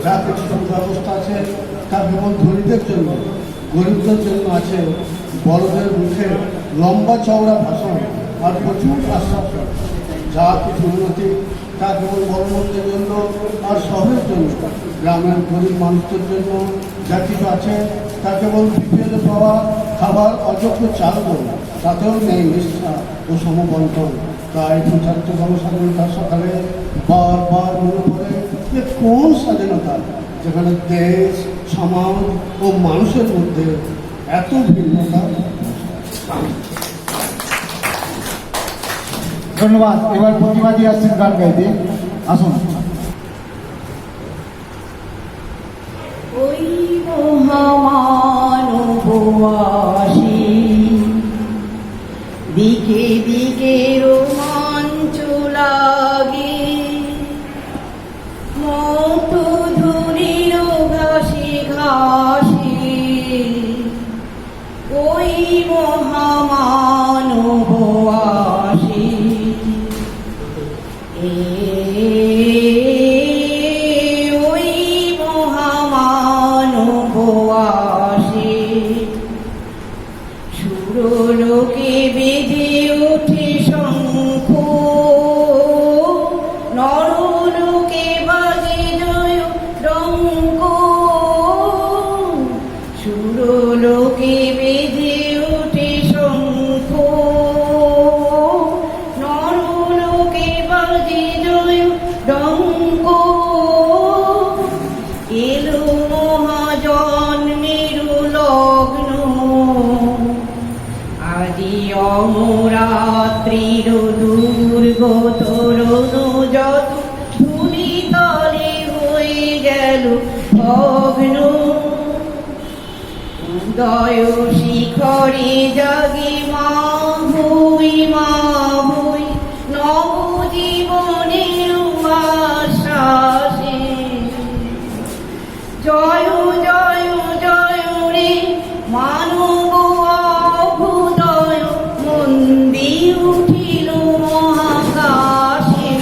যা কিছু ব্যবস্থা আছে তা কেবল ধনীদের জন্য, গরিবদের জন্য আছে বড়দের মুখে লম্বা চওড়া ভাষণ আর প্রচুর আশ্বাসন। যা কিছু উন্নতি তা কেবল বড়লোকদের জন্য আর শহরের জন্য, গ্রামের গরিব মানুষদের জন্য যা কিছু আছে তা কেবল বিপিএলে পাওয়া খাবার অযোগ্য চাল বল, তাতেও নেই নিষ্ঠা ও সমবন্টন। তাই প্রচারিত গণস্বাধীনতার সকালে বারবার মনে পড়ে যে কোন স্বাধীনতা যেখানে দেশ, সমাজ ও মানুষের মধ্যে এত ভিন্নতা। ধন্যবাদ। এবার প্রতিবাদী আসছেন গান গাইতে, আসুন। ওই মানববাসী, দিকে দিকে রোমাঞ্চ লাগে, মত ধুলির ঘাসে ঘাসে ওই মহামানববাসী। ওই মহামানববাসী সুরলোকে বেজে ওঠে শঙ্খ, নরলোকে বাজে জয় ডঙ্ক, সুরলোকে বেজে ওঠে শঙ্খ, নরলোকে বাজে জয় ডঙ্ক। এলো মহাজন্মের লগ্ন, আদি অমরাত্রির দুর্গত রণযত ধুলি তলে হয়ে গেল ভগ্ন। উদয় শিখরে জাগে মা ভুই নবজীবনের আশ্বাসে। জয় জয় জয় রে মানব অভ্যুদয়, মন্দির উঠিল মহাকাশে।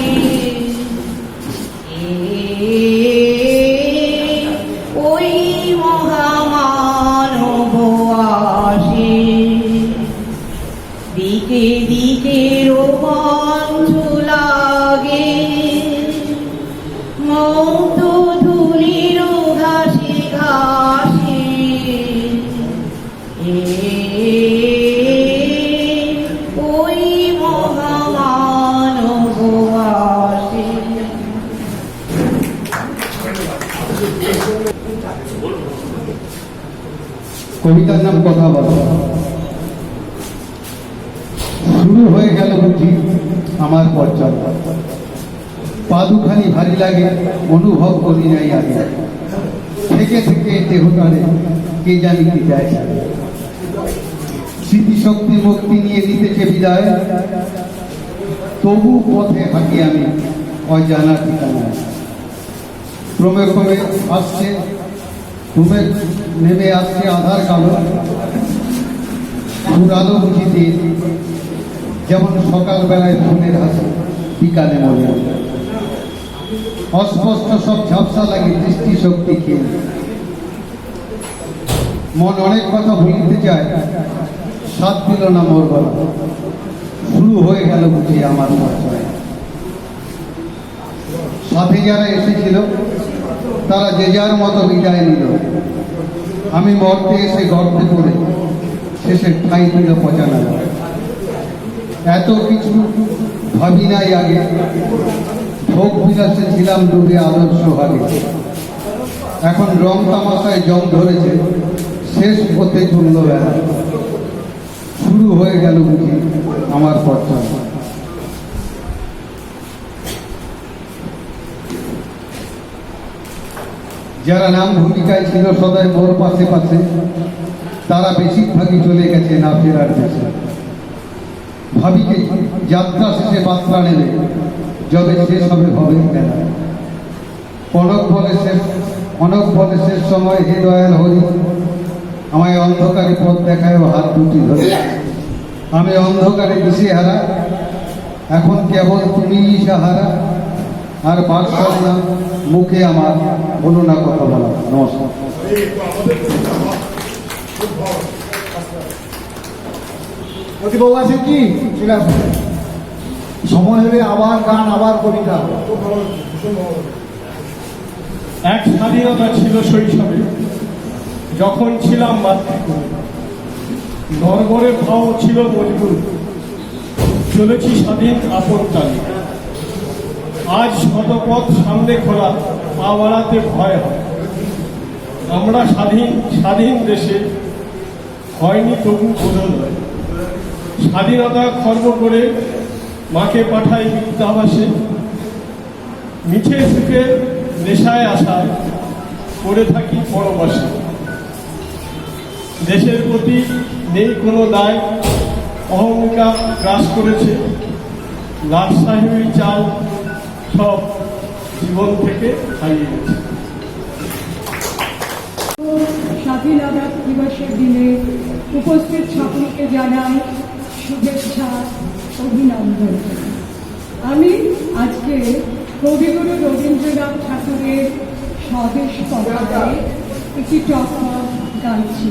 ওই মহামানববাসী দিকে দিকে রোমাঞ্চ লাগে, মত ধুলির ঘাসে ঘাসে ওই মহামানববাসী। কবিতার নাম কথা বলা। শুরু হয়ে গেল বুঝি আমার পর্যায়, পা দুখানি ভারী লাগে অনুভব করি নাই আগে, থেকে থেকে দেহটারে কে জানি কি যায়। স্মৃতিশক্তি মুক্তি নিয়ে নিতেছে বিদায়, তবু পথে হাঁটি আমি অজানা ঠিকানায়। ক্রমে ক্রমে আসছে ঘুমে নেমে আসছে আধার কালো, পুরালো বুঝিতে যেমন সকালবেলায় ফুলের হাসি বিকালে মনে। অস্পষ্ট সব ঝাপসা লাগে দৃষ্টিশক্তি খেয়ে, মন অনেক কথা ভুলিতে চায়, সাথ দিল না মোর গলা। শুরু হয়ে গেল বুঝি আমার পর্যায়। সাথে যারা এসেছিল তারা যে যার মতো বিদায় নিল, আমি মর্তে এসে গর্তে পড়ে শেষে ঠাই দিল পচানা। এত কিছু ভাবি নাই আগে, ভোগ বিলাসে ছিলাম ডুবে আদর্শ ভাগে। এখন রং তামাশায় জং ধরেছে, শেষ পথে চলল বেলা। শুরু হয়ে গেল বুঝি আমার পর্যায়। যারা নাম ভূমিকায় ছিল সদাই মোর পাশে পাশে, তারা বেশিরভাগই চলে গেছে না ফেরার দেশে। ভাবিকে যাত্রা শেষে বার্তা নেবে, যবে শেষ হবে হবে কেনা। অনক বলে শেষ সময় হে দয়াল হরি, আমায় অন্ধকারে পথ দেখায় হাত দুটি ধরে। আমি অন্ধকারে দিশেহারা, এখন কেবল তুমিই সাহারা। আর বার্তার না মুখে আমার, বলো না কথা বলা। নমস্কার। প্রতিবাবু আছেন কি? চলে আসুন। সময় হলে আবার গান, আবার কবিতা। এক স্বাধীনতা ছিল শৈশবে, যখন ছিলাম মাতৃকুলে। নরবরে ভাও ছিল মজবুত, চলেছি স্বাধীন আপন চালে। আজ শতপথ সামনে খোলা, পা বাড়াতে ভয় হয়। আমরা স্বাধীন দেশে, হয়নি তবু বদল হয়। স্বাধীনতা খর্ব করে মাকে পাঠাই বৃদ্ধাবাসে, মিঠে সুখে নেশায় আসায় পড়ে থাকি পরবাসে। দেশের প্রতি নেই কোনো দায়, অহংকার গ্রাস করেছে। লাট সাহেবের চাল সব জীবন থেকে হারিয়ে গেছে। স্বাধীনতা দিবসের দিনে উপস্থিত সকলকে জানাই শুভেচ্ছা, অভিনন্দন। আমি আজকে কবিগুরু রবীন্দ্রনাথ ঠাকুরের স্বদেশ পতাকায় একটি টপ্পা গাইছি।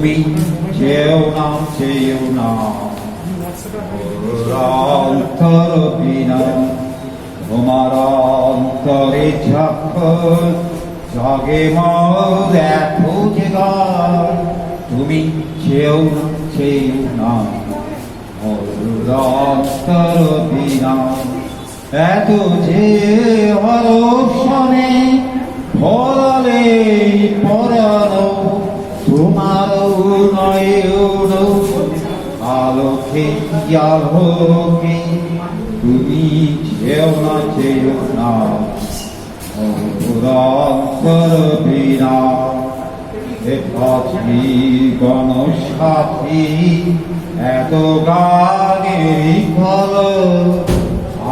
তুমি চেয়েও না চেয়েও না অন্তর বিনা তোমার অন্তরে ঝাঁকর জাগে মর এত জেগার তুমি চেয়েও না চেয়েও না অন্তর বিনা এত যে হরসনে ফলালে পরানো তোমার নয়ন আলোকে আলোকে তুমি যেও না যেও না অন্তর বিনা জীবন সাথী এত গানের ফল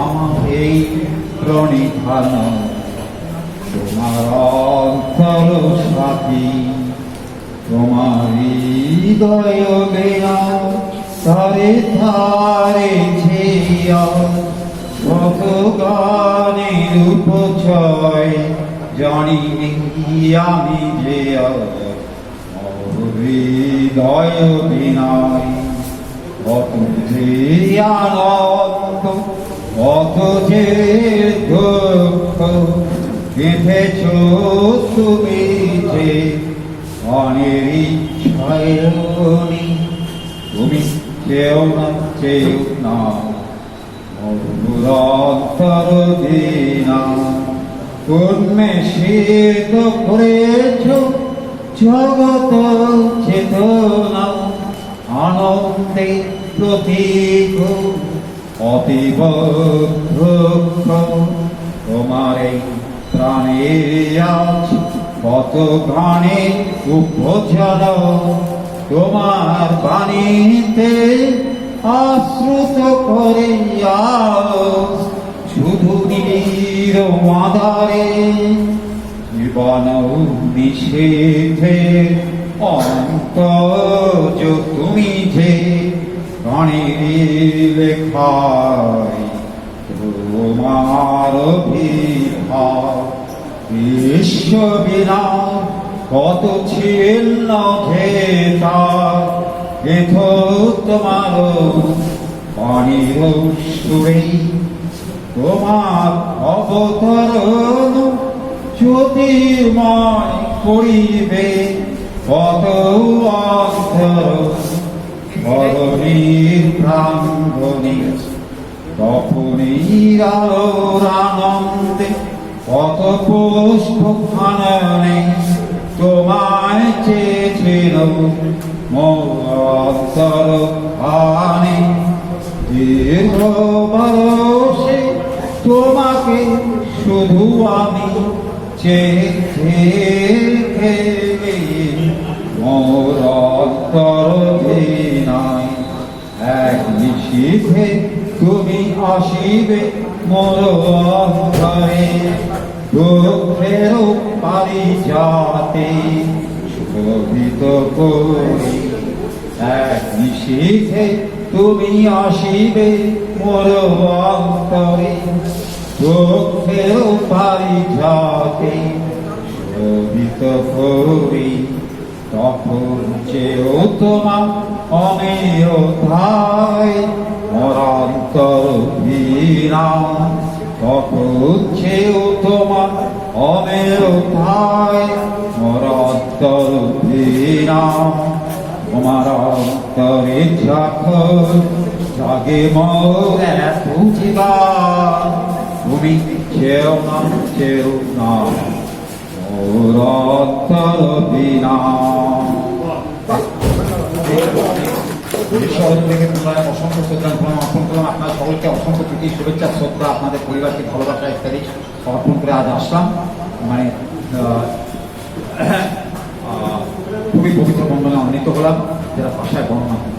আমার এই প্রণিধান তোমার অন্তর সাথী তোমার হৃদয় বেয়া তারে তারে ছেয়া কত গানের উপচয় জানি আমি যে হৃদয় বিনায় কত যে আনন্দ কত যে দুঃখ বেঁধেছ তুমি যে অনের ইচ্ছায়নি তুমি চেয়েও না চেয়েও না অন্তর দিনা উন্মেষিত করেছ জগত চেতনা আনন্দে প্রতীক অতীব দুঃখ তোমার এই প্রাণে আজ কত গানে উপজন তোমার বাণীতে আশ্রুত করে শুধু নীর মাদারে জীবন নিষেধে অন্তজ তুমি যে প্রাণীর লেখায় তোমার ভিভা বিশ্ব বিনা কত ছিন্ন ঘেতা এথ তোমার পানির সুরে তোমার অবতরণ জ্যোতির্ময় করিবে কত অন্তর ধরণীর প্রাঙ্গণে তপনীর আলোর আনন্দে কত পুষ্প খাননে তোমায় চেয়েছিল মোর আনে দীর্ঘ বরষে তোমাকে শুধু আমি চেয়ে মোর অন্তর নাই এক নিশীথে তুমি আসিবে মোর অন্তরে দুঃখের পারিজাতে শোভিত করি এক নিশীথে তুমি আসিবে মোর অন্তরে দুঃখের পারিজাতে শোভিত করি তখন চেয়েও তোমার অমেয় ধায় মরান্তর বিনা তখন চেয়েও তোমার অমেয় ধায় মরান্তর বিনা তোমার অন্তরে ঝাঁকর জাগে মোর এত জীবন তুমি চেয়েও না চেয়েও না মোর অন্তর বিনা শহর থেকে পুনরায় অসংখ্য শ্রদ্ধা অর্পণ করলাম। আপনার সকলকে অসংখ্য প্রীতি শুভেচ্ছা শ্রদ্ধা আপনাদের পরিবারকে ভালোবাসা ইত্যাদি সমর্পণ করে আজ আসলাম। মানে খুবই পবিত্র বন্ধনে অন্বিত হলাম, যারা ভাষায় বর্ণনা হয়।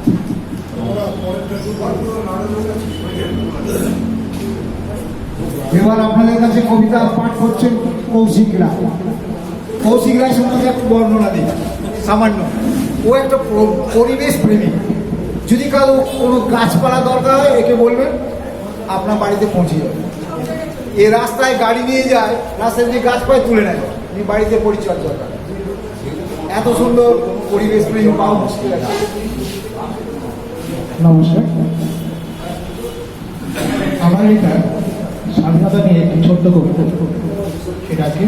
এবার আপনাদের কাছে কবিতা পাঠ করছেন কৌশিক রায়। কৌশিক রায় সম্বন্ধে একটু বর্ণনা দিই সামান্য। ও একটা পরিবেশ প্রেমী। যদি কারো কোনো গাছপালা দরকার হয় একে বলবেন, আপনার বাড়িতে পৌঁছে যাবে। এ রাস্তায় গাড়ি নিয়ে যায়, রাস্তায় যে গাছ পায় তুলে নেয়, বাড়িতে পরিচর্যা করে। এত সুন্দর পরিবেশ প্রেমী পাওয়া মুশকিল আছে। নমস্কার, আমার এটা স্বাধীনতা নিয়ে একটি ছোট্ট কবিতা, সেটা আজকে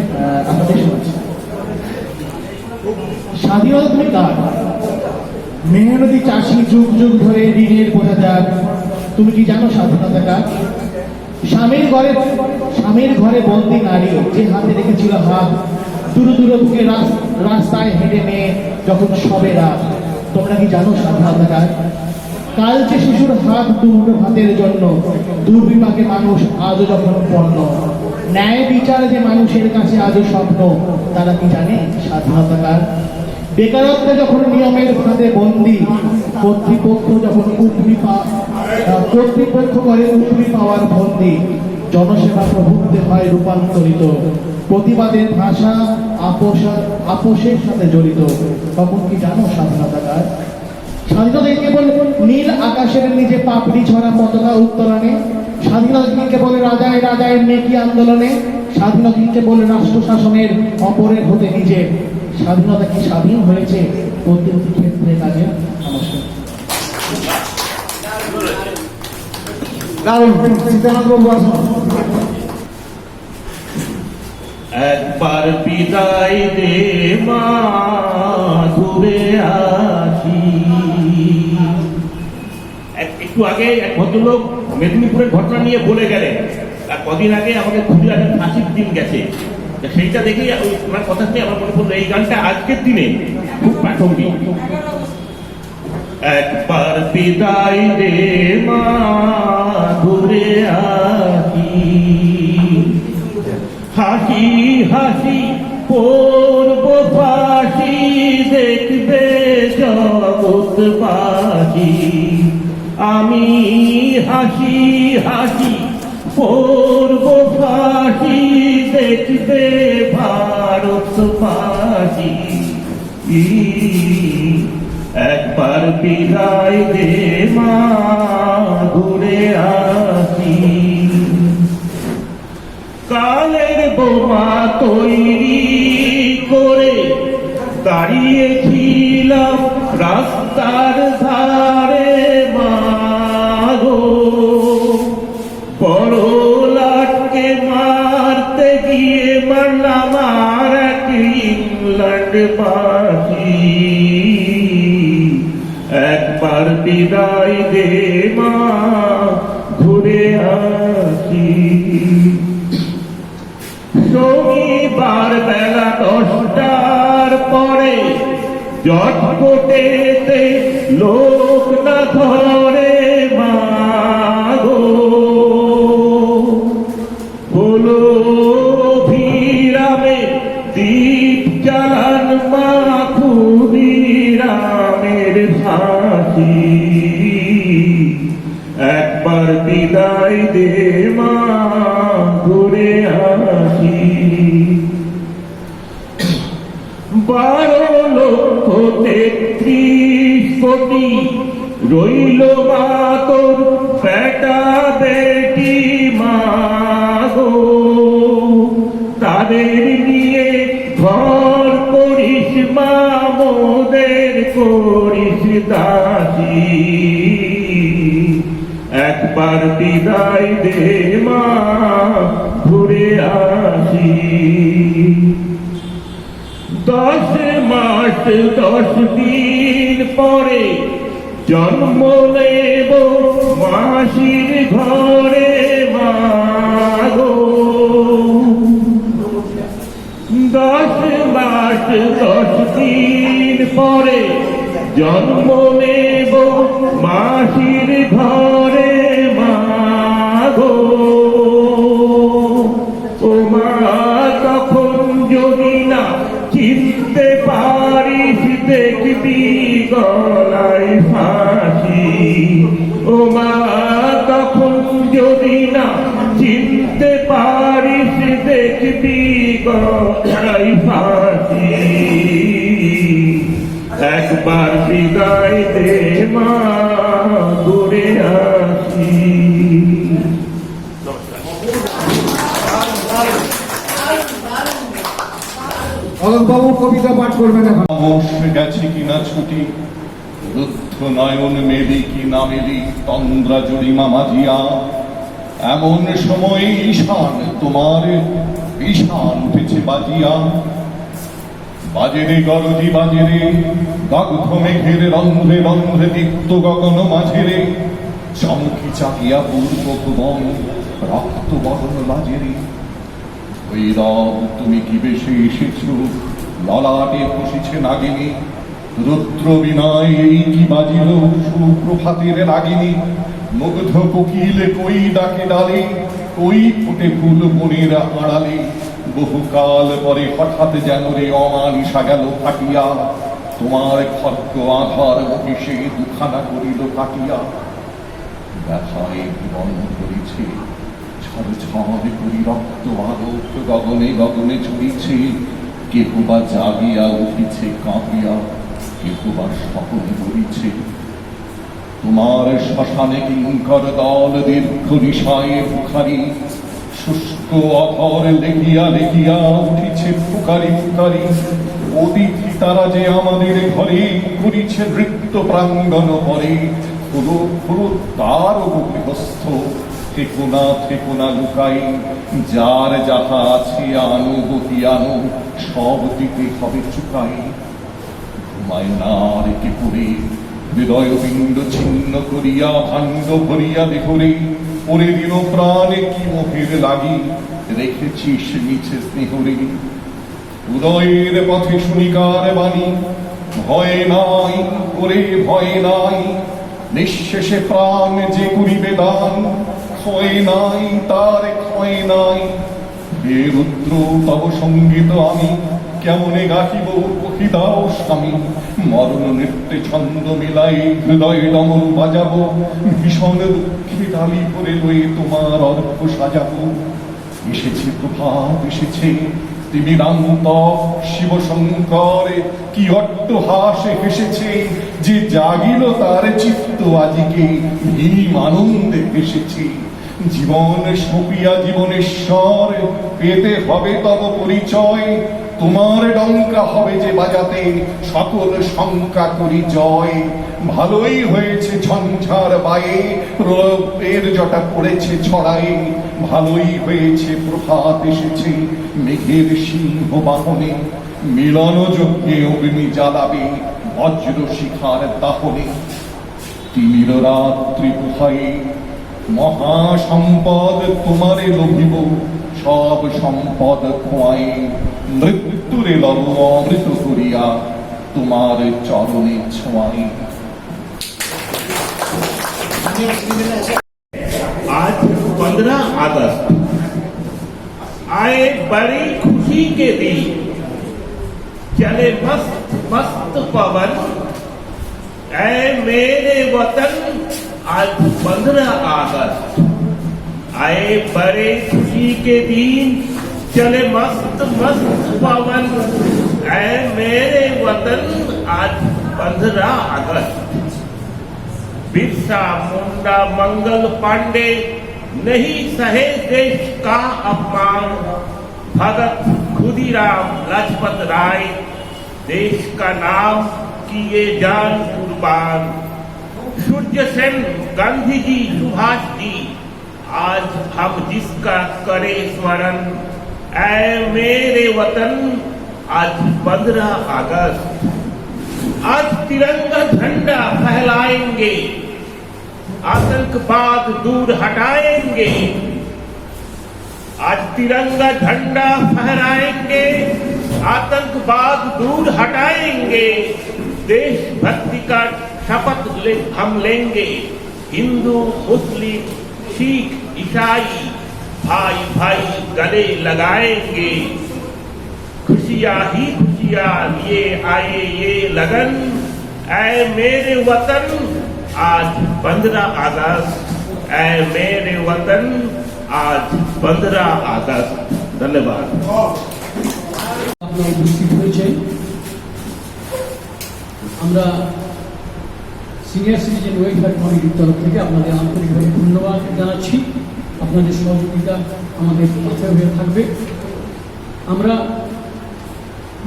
আপনাদের শোনাচ্ছি। স্বাধীনতা তুমি কার? মেহনতি চাষি যুগ যুগ ধরে ঋণের বোঝা যাক। তুমি কি জানো স্বাধীনতা কার? স্বামীর ঘরে বন্দি নারী যে হাতে রেখেছিল হাত, দূর দূর বুকে রাস্তায় হেঁটে মেয়ে যখন সবে রাত। তোমরা কি জানো স্বাধীনতা কার? কালচে শিশুর হাত দুটো ভাতের জন্য দুর্বিপাকে মানুষ আজও যখন পণ্য, ন্যায় বিচার যে মানুষের কাছে আজও স্বপ্ন, তারা কি জানে স্বাধীনতা কার? বেকারত্ব যখন নিয়মের ফাঁদে বন্দী, কর্তৃপক্ষ করে উপরি পাওয়ার বন্দী, জনসেবা প্রভুত্বে হয় রূপান্তরিত, প্রতিবাদের ভাষা আপোষের সাথে জড়িত। তখন কি জানো স্বাধীনতা কার? স্বাধীনতা কেবল নীল আকাশের নিচে পাপড়ি ছড়া পতাকা উত্তোলনে, স্বাধীনতা কেবল রাজায় রাজায় নেকি আন্দোলনে, স্বাধীনতা কেবল রাষ্ট্র শাসনের অপরের হতে নিজে। স্বাধীনতা কি স্বাধীন হয়েছে প্রতিটি ক্ষেত্রে কাজে? নমস্কার। দারুণ, সীতানাথ বাবু আসুন। একবার বিদায় দে মা, ঘুরে আসি। একটু আগে এক ভদ্রলোক মেদিনীপুরের ঘটনা নিয়ে বলে গেলেন, আর কদিন আগে আমাদের ক্ষুদিরাজের ফাঁসির দিন গেছে, সেইটা দেখেই ওনার কথা শুনে আমার মনে পড়লো এই গানটা আজকের দিনে খুব প্রাসঙ্গিক। একবার বিদায় দে মা, ঘুরে আসি, হাসি হাসি পড়ব ফাঁসি, দেখবে জগৎবাসী। আমি হাসি হাসি পড়ব ফাঁসি, দেখবে ভারতবাসী। একবার বিদায় দে মা, ঘুরে আসি। কালের বোমা তৈরি করে দাঁড়িয়েছিলাম রাস্তার ধারে মাগো, বড় লাটকে মারতে গিয়ে মারলাম আর এক ইংল্যান্ড বাসী। একবার বিদায় দে মা, ঘুরে আসি। শনিবার বেলা 10টার পরে জটকোটেতে লোক না ধরে মাগো, হলো ভিড়ামে দীপ জ্বালান মা, ক্ষুদিরামের ফাঁসি। একবার বিদায় দে মা, ঘুরে আসি। 12,33 কোটি রইল মা তোর বেটা বেটি মাগো, তাদের নিয়ে ঘর করিস মা, মোদের করিস দাসী। একবার বিদায় দে মা, ঘুরে আসি। 10 মাস 10 দিন পরে জন্ম নেব মাসির ঘরে মাগো, 10 মাস 10 দিন পরে জন্ম নেব মাসির ঘরে মাগো। ও মা তখন যদি না চিনতে পারিস, দেখবি গলায় ফাঁসি। ও মা তখন যদি না চিনতে পারিস, দেখবি গলায় ফাঁসি। একবার বিদায় দে মা, ঘুরে আসি। অলোকবাবু কবিতা পাঠ করবেন এখন। তামস গেছে কিনা ছুটি, রুদ্ধ নয়ন মেলি কি না মেলি তন্দ্রা জড়িমা মাঝিয়া। এমন সময় ঈশান তোমার ঈশান উঠেছে বাজিয়া। বাজেরে গরজি বাজেরে দগ্ধ মেঘের রন্ধ্রে রন্ধ্রে দীপ্ত গগন মাঝেরে, চমকি চাকিয়া পূর্ব ভুবন রক্ত বরণ বাজেরে। ওই রব তুমি কি বেশে এসেছ, ললাটে বসেছে নাগিনী, রুদ্র বিনয় এই কি বাজিল সুপ্রভাতের রাগিনী। মুগ্ধ কোকিল কই ডাকে ডালে, কই ফুটে ফুল বনের আড়ালে। বহুকাল পরে হঠাৎ যেন রে অমানিসা গেল ফাটিয়া, তোমার খড়গ আধার মহিষে দুখানা করিল কাটিয়া। ব্যথায় জীবন ধরেছে ঝড় ঝড় করি রক্ত আলোক গগনে গগনে ঝরিছে। কেহ বা জাগিয়া উঠিছে কাঁপিয়া, কেহ বা স্বপ্নে ধরিছে। তোমার শ্মশানে কিঙ্কর দল দীর্ঘ নিশায় পুখারি, শুষ্ক অধর লেখিয়া লেখিয়া উঠিছে ফুকারি ফুকারি। অতিথি তারা যে আমাদের ঘরে করিছে নৃত্য প্রাঙ্গণ পরে। ফুরু ফুরু তার গৃহস্থ, থেকোনা থেকোনা লুকাই। যার যাহা আছে আনো গতি আনো, সব দিতে হবে চুকাই। ঘুমায় না রেখে পড়ে হৃদয় বিন্দ ছিন্ন করিয়া, ভাণ্ড ভরিয়া দেহরে। ওরে দিন প্রাণে কি মোহের লাগি, রেখেছিস মিছে স্নেহরে। উদয়ের পথে শুনিকার বাণী, ভয় নাই ওরে ভয় নাই। নিঃশেষে প্রাণ যে করিবে দান, ক্ষয় নাই তার ক্ষয় নাই। হে রুদ্র তব সঙ্গীত আমি কেমনে গাহিব কহি দাও স্বামী। মরণ নৃত্যে ছন্দ মিলাই হৃদয় দমন বাজাবো, ভীষণ দুঃখে ডালি করে লয়ে তোমার অর্ঘ্য সাজাবো। এসেছে প্রভাত এসেছে তিমিরান্ত শিব শঙ্কর, কি অট্টহাসে হেসেছে যে জাগিল তার চিত্ত আজিকে, ভীম আনন্দে হেসেছে। জীবন সপিয়া জীবনেশ্বর পেতে হবে তব পরিচয়। তোমার ডঙ্কা হবে যে বাজাতে সকল শঙ্কা করি জয়। ভালোই হয়েছে ঝঞ্ঝার বায়ে রৌদ্রের জটা পড়েছে ছড়ায়ে। ভালোই হয়েছে প্রভাত এসেছে মেঘের সিংহ বাহনে। মিলন যজ্ঞে অগ্নি জ্বালাবে বজ্র শিখার দাহনে। তিমির রাত্রি পোহায়ে মহাসম্পদ তোমারে লভিব, সব সম্পদ খোয়ায়ে। মৃত্যুরে লব অমৃত করিয়া তোমার চরণে ছোঁয়াই। आज 15 अगस्त आए बड़ी खुशी के दिन, चले मस्त मस्त पवन। ऐ मेरे वतन आज 15 अगस्त आए बड़े खुशी के दिन, चले मस्त मस्त पवन। ऐ मेरे वतन आज 15 अगस्त। बिरसा मुंडा मंगल पांडे नहीं सहे देश का अपमान। भगत खुदीराम लाजपत राय देश का नाम किए जान कुर्बान। सूर्य सेन गांधी जी सुभाष जी आज हम जिसका करे स्मरण। ऐ मेरे वतन आज 15 अगस्त। आज तिरंगा झंडा फहराएंगे, आतंकवाद दूर हटाएंगे। आज तिरंगा झंडा फहराएंगे, आतंकवाद दूर हटाएंगे। देशभक्ति का शपथ हम लेंगे। हिंदू मुस्लिम सिख ईसाई भाई भाई गले लगाएंगे। खुशियां ही खुशियां लिए आए ये लगन। ऐ मेरे वतन आज 15 अगस्त। ऐ मेरे वतन आज 15 अगस्त। धन्यवाद। আপনারা উপস্থিত হয়েছেন। আমরা সিনিয়র সিটিজেন ওয়েলফেয়ার কমিটির তরফ থেকে আপনাদের আন্তরিকভাবে ধন্যবাদ জানাচ্ছি। আপনাদের সহযোগিতা আমাদের পাশে হয়ে থাকবে। আমরা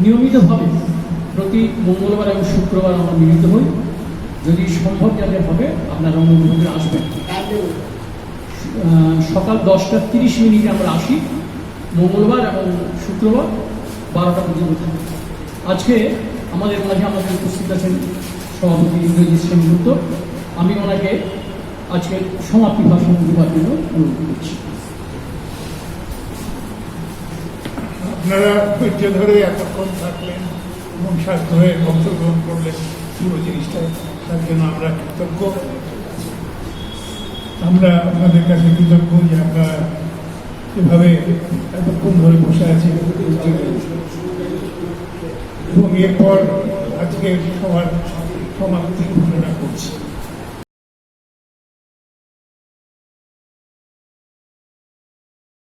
নিয়মিতভাবে প্রতি মঙ্গলবার এবং শুক্রবার আমরা মিলিত হই। যদি সম্ভব যাদের হবে আপনারা অনুভূতি আসবেন। সকাল 10:30 আমরা আসি, মঙ্গলবার এবং শুক্রবার 12টা পর্যন্ত। আজকে আমাদের মাঝে উপস্থিত আছেন সভাপতি ইন্দ্রজিৎ সেনগুপ্ত। আমি ওনাকে আজকে সমাপ্তি ভাষণ দেওয়ার জন্য অনুরোধ করছি। আপনারা ধৈর্য ধরে এতক্ষণ থাকলেন এবং সাধ্য হয়ে অংশগ্রহণ করলেন পুরো জিনিসটা, তার জন্য আমরা কৃতজ্ঞ। আমরা আপনাদের কাছে কৃতজ্ঞ যে আপনারা এভাবে এতক্ষণ ধরে বসে আছেন এবং এরপর আজকে সবার সমাপ্তি ঘোষণা করছি।